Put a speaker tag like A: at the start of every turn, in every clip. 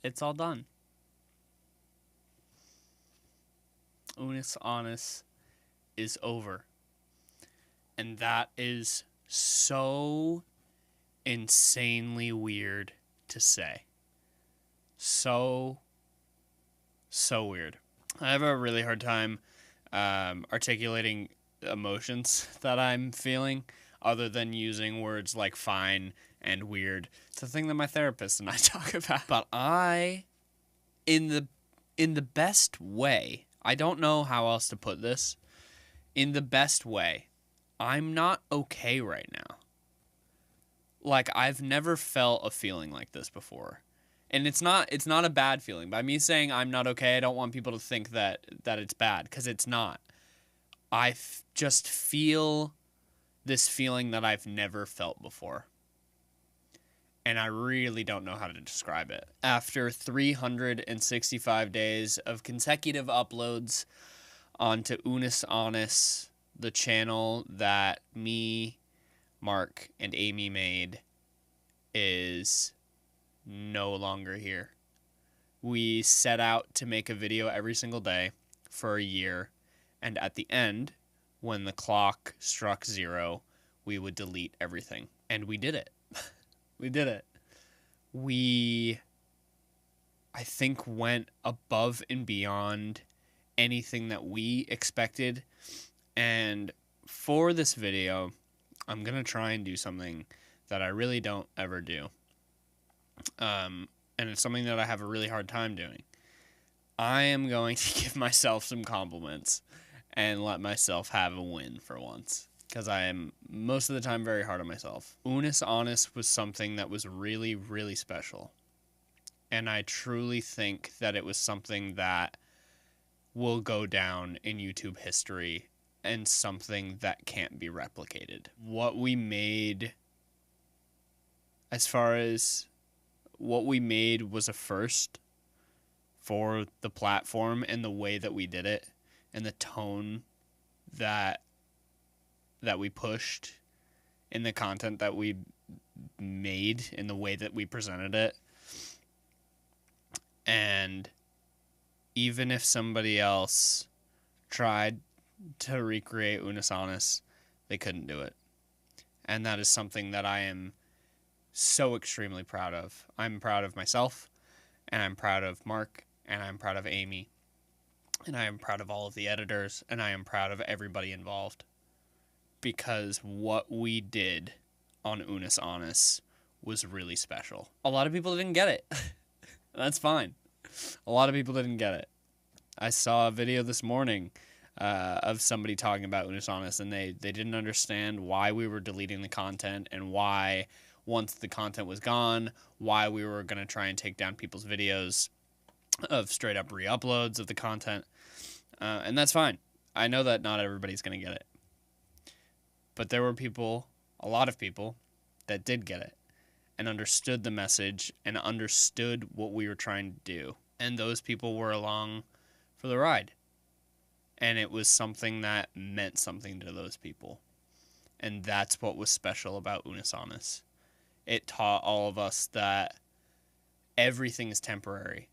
A: It's all done. Unus Annus is over. And that is so insanely weird to say. So weird. I have a really hard time articulating emotions that I'm feeling other than using words like fine and weird. It's a thing that my therapist and I talk about. But in the best way, I don't know how else to put this. In the best way, I'm not okay right now. Like, I've never felt a feeling like this before. And it's not a bad feeling. By me saying I'm not okay, I don't want people to think that it's bad, because it's not. I just feel this feeling that I've never felt before. And I really don't know how to describe it. After 365 days of consecutive uploads onto Unus Annus, the channel that me, Mark, and Amy made, is no longer here. We set out to make a video every single day for a year, and at the end, when the clock struck 0, we would delete everything. And we did it. We did it. We, I think, went above and beyond anything that we expected. And for this video, I'm going to try and do something that I really don't ever do. And it's something that I have a really hard time doing. I am going to give myself some compliments and let myself have a win for once, because I am most of the time very hard on myself. Unus Annus was something that was really, really special. And I truly think that it was something that will go down in YouTube history and something that can't be replicated. What we made, as far as what we made, was a first for the platform, and the way that we did it, and the tone that we pushed in the content that we made, in the way that we presented it. And even if somebody else tried to recreate Unus Annus, they couldn't do it. And that is something that I am so extremely proud of. I'm proud of myself, and I'm proud of Mark, and I'm proud of Amy, and I am proud of all of the editors, and I am proud of everybody involved. Because what we did on Unus Annus was really special. A lot of people didn't get it. That's fine. A lot of people didn't get it. I saw a video this morning of somebody talking about Unus Annus, and they didn't understand why we were deleting the content, and why, once the content was gone, why we were going to try and take down people's videos of straight up re-uploads of the content. And that's fine. I know that not everybody's going to get it. But there were people, a lot of people, that did get it and understood the message and understood what we were trying to do. And those people were along for the ride. And it was something that meant something to those people. And that's what was special about Unus Annus. It taught all of us that everything is temporary.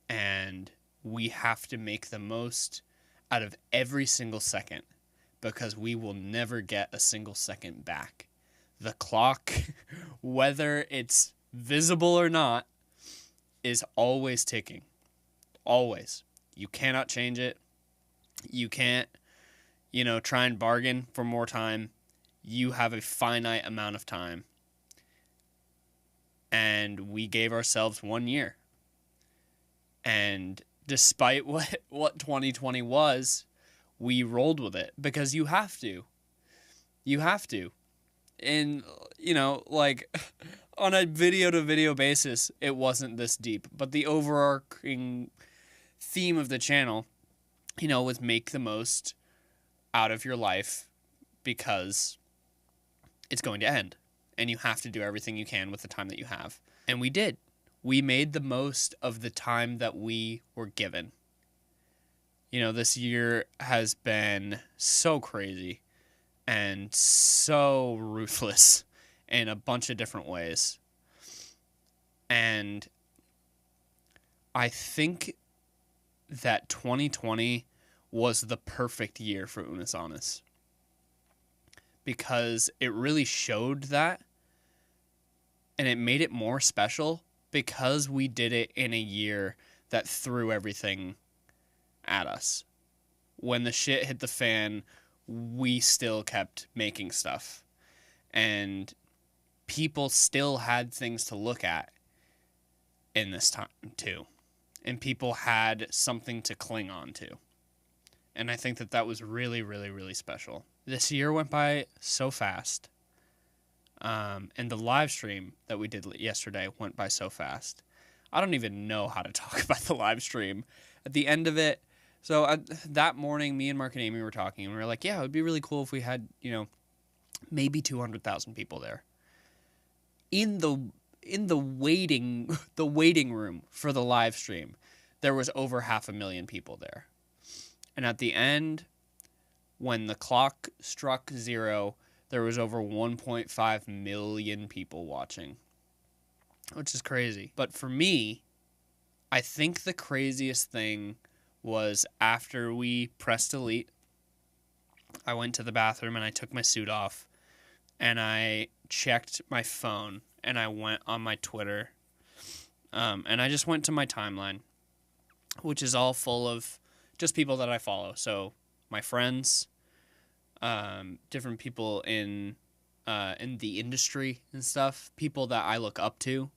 A: And we have to make the most out of every single second, because we will never get a single second back. The clock, whether it's visible or not, is always ticking. Always. You cannot change it. You can't, try and bargain for more time. You have a finite amount of time. And we gave ourselves 1 year. And despite what 2020 was, we rolled with it, because you have to. You have to. And, on a video-to-video basis, it wasn't this deep. But the overarching theme of the channel, was make the most out of your life, because it's going to end. And you have to do everything you can with the time that you have. And we did. We made the most of the time that we were given. This year has been so crazy and so ruthless in a bunch of different ways. And I think that 2020 was the perfect year for Unus Annus, because it really showed that, and it made it more special because we did it in a year that threw everything at us. When the shit hit the fan, we still kept making stuff, and people still had things to look at in this time too, and people had something to cling on to. And I think that was really, really, really special. This year went by so fast. And the live stream that we did yesterday went by so fast. I don't even know how to talk about the live stream. At the end of it, so that morning, me and Mark and Amy were talking, and we were like, yeah, it would be really cool if we had, maybe 200,000 people there. In the waiting room for the live stream, there was over 500,000 people there. And at the end, when the clock struck 0, there was over 1.5 million people watching, which is crazy. But for me, I think the craziest thing was after we pressed delete, I went to the bathroom and I took my suit off and I checked my phone and I went on my Twitter, and I just went to my timeline, which is all full of just people that I follow. So my friends, different people in the industry and stuff, people that I look up to,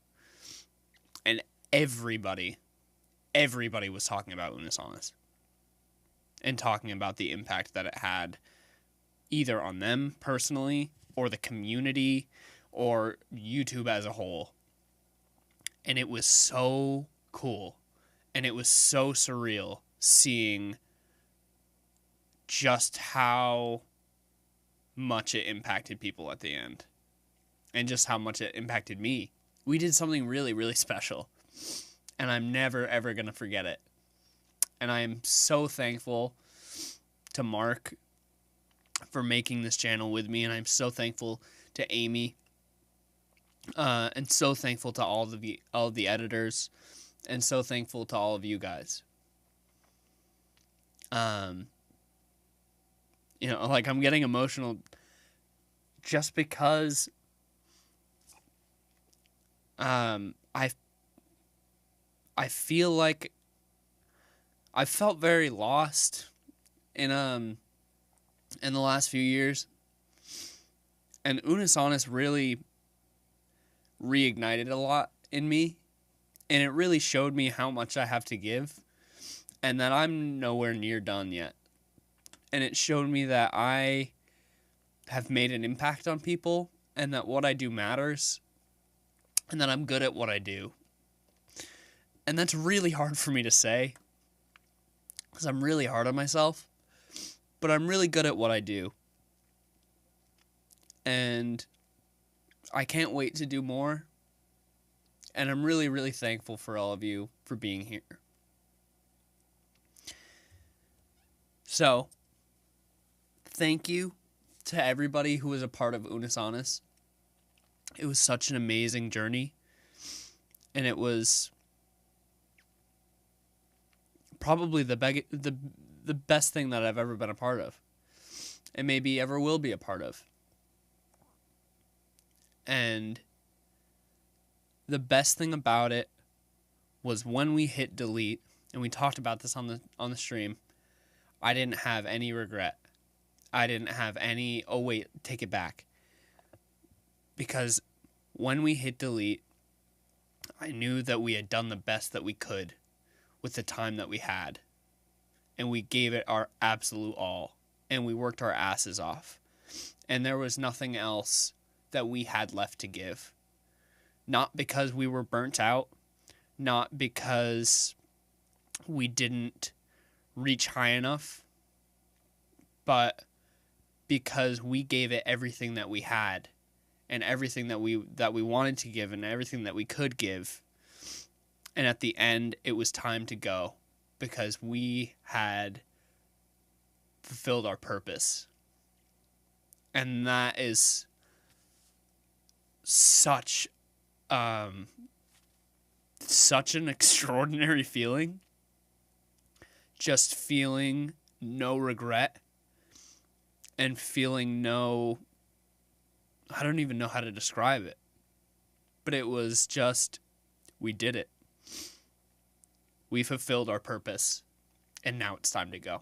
A: and everybody was talking about Unus Annus and talking about the impact that it had either on them personally or the community or YouTube as a whole. And it was so cool, and it was so surreal seeing just how much it impacted people at the end, and just how much it impacted me. We did something really, really special, and I'm never, ever going to forget it. And I am so thankful to Mark for making this channel with me, and I'm so thankful to Amy, and so thankful to all of the editors, and so thankful to all of you guys. I'm getting emotional just because I feel like I felt very lost in the last few years, and Unus Annus really reignited a lot in me, and it really showed me how much I have to give, and that I'm nowhere near done yet. And it showed me that I have made an impact on people, and that what I do matters, and that I'm good at what I do. And that's really hard for me to say, because I'm really hard on myself, but I'm really good at what I do. And I can't wait to do more. And I'm really, really thankful for all of you for being here. So, thank you to everybody who was a part of Unus Annus. It was such an amazing journey. And it was probably the best thing that I've ever been a part of. And maybe ever will be a part of. And the best thing about it was when we hit delete, and we talked about this on the stream, I didn't have any regret. I didn't have any, oh wait, take it back. Because when we hit delete, I knew that we had done the best that we could with the time that we had. And we gave it our absolute all. And we worked our asses off. And there was nothing else that we had left to give. Not because we were burnt out. Not because we didn't reach high enough. But because we gave it everything that we had. And everything that we wanted to give. And everything that we could give. And at the end, it was time to go. Because we had fulfilled our purpose. And that is such an extraordinary feeling. Just feeling no regret and feeling no, I don't even know how to describe it, but it was just, we did it. We fulfilled our purpose, and now it's time to go.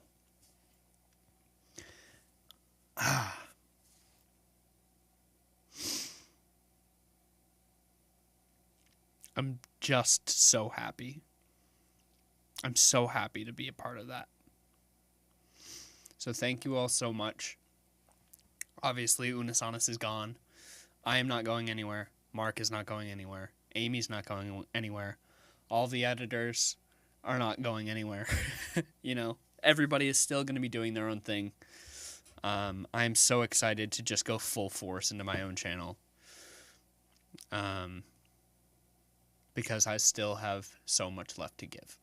A: I'm just so happy. I'm so happy to be a part of that. So thank you all so much. Obviously, Unus Annus is gone. I am not going anywhere. Mark is not going anywhere. Amy's not going anywhere. All the editors are not going anywhere. You know, everybody is still going to be doing their own thing. I am so excited to just go full force into my own channel. Because I still have so much left to give.